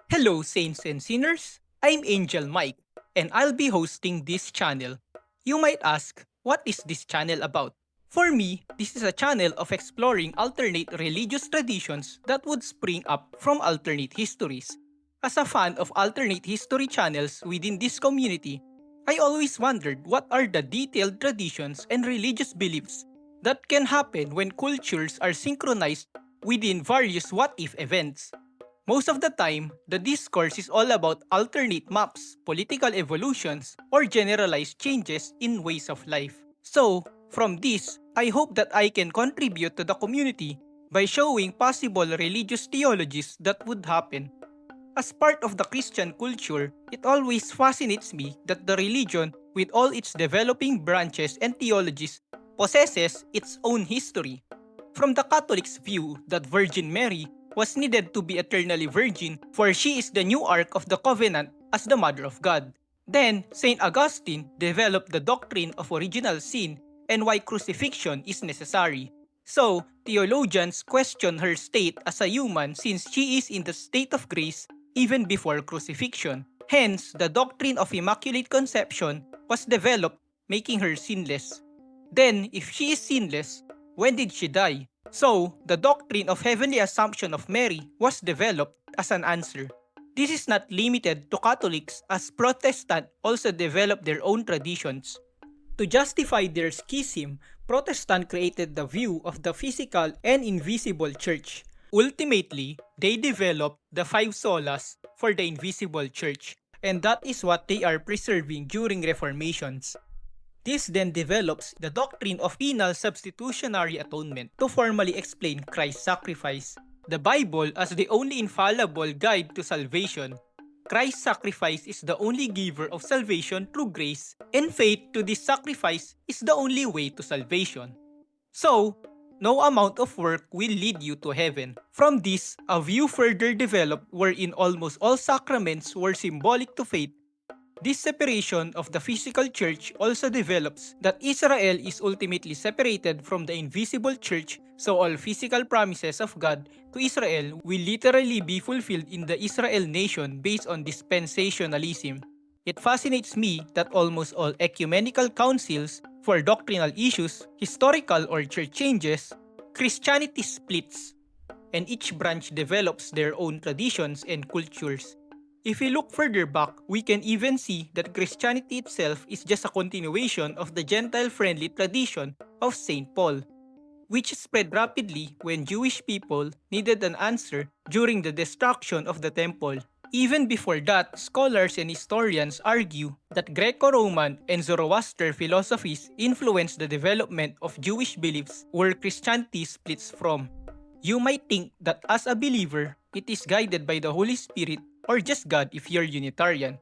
Hello, saints and sinners. I'm Angel Mike, and I'll be hosting this channel. You might ask, what is this channel about? For me, this is a channel of exploring alternate religious traditions that would spring up from alternate histories. As a fan of alternate history channels within this community, I always wondered what are the detailed traditions and religious beliefs that can happen when cultures are synchronized within various what if events. Most of the time, the discourse is all about alternate maps, political evolutions, or generalized changes in ways of life. So, from this, I hope that I can contribute to the community by showing possible religious theologies that would happen. As part of the Christian culture, it always fascinates me that the religion, with all its developing branches and theologies, possesses its own history. From the Catholics' view that Virgin Mary was needed to be eternally virgin for she is the new Ark of the Covenant as the Mother of God. Then, St. Augustine developed the doctrine of original sin and why crucifixion is necessary. So, theologians question her state as a human since she is in the state of grace even before crucifixion. Hence, the doctrine of Immaculate Conception was developed, making her sinless. Then, if she is sinless, when did she die? So, the doctrine of heavenly assumption of Mary was developed as an answer. This is not limited to Catholics as Protestants also developed their own traditions. To justify their schism, Protestants created the view of the physical and invisible church. Ultimately, they developed the five solas for the invisible church, and that is what they are preserving during reformations. This then develops the doctrine of penal substitutionary atonement to formally explain Christ's sacrifice. The Bible as the only infallible guide to salvation. Christ's sacrifice is the only giver of salvation through grace, and faith to this sacrifice is the only way to salvation. So, no amount of work will lead you to heaven. From this, a view further developed wherein almost all sacraments were symbolic to faith. This separation of the physical church also develops that Israel is ultimately separated from the invisible church, so all physical promises of God to Israel will literally be fulfilled in the Israel nation based on dispensationalism. It fascinates me that almost all ecumenical councils for doctrinal issues, historical or church changes, Christianity splits, and each branch develops their own traditions and cultures. If we look further back, we can even see that Christianity itself is just a continuation of the Gentile-friendly tradition of St. Paul, which spread rapidly when Jewish people needed an answer during the destruction of the temple. Even before that, scholars and historians argue that Greco-Roman and Zoroaster philosophies influenced the development of Jewish beliefs where Christianity splits from. You might think that as a believer, it is guided by the Holy Spirit or just God if you're Unitarian,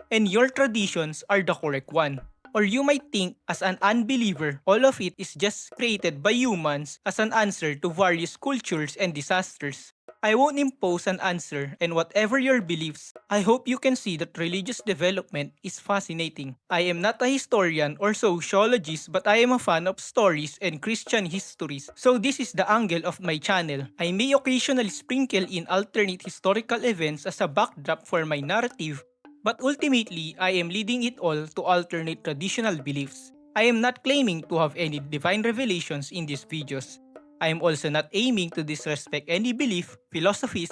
and your traditions are the correct one. Or you might think as an unbeliever, all of it is just created by humans as an answer to various cultures and disasters. I won't impose an answer, and whatever your beliefs, I hope you can see that religious development is fascinating. I am not a historian or sociologist, but I am a fan of stories and Christian histories, so this is the angle of my channel. I may occasionally sprinkle in alternate historical events as a backdrop for my narrative, but ultimately, I am leading it all to alternate traditional beliefs. I am not claiming to have any divine revelations in these videos. I am also not aiming to disrespect any belief, philosophies,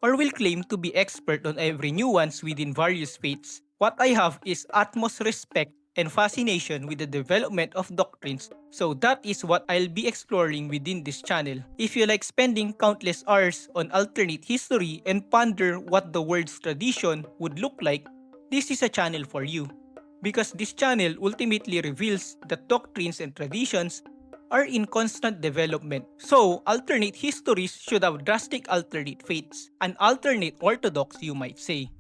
or will claim to be expert on every nuance within various faiths. What I have is utmost respect and fascination with the development of doctrines, so that is what I'll be exploring within this channel. If you like spending countless hours on alternate history and ponder what the word's tradition would look like, this is a channel for you. Because this channel ultimately reveals that doctrines and traditions are in constant development. So, alternate histories should have drastic alternate faiths, an alternate orthodox you might say.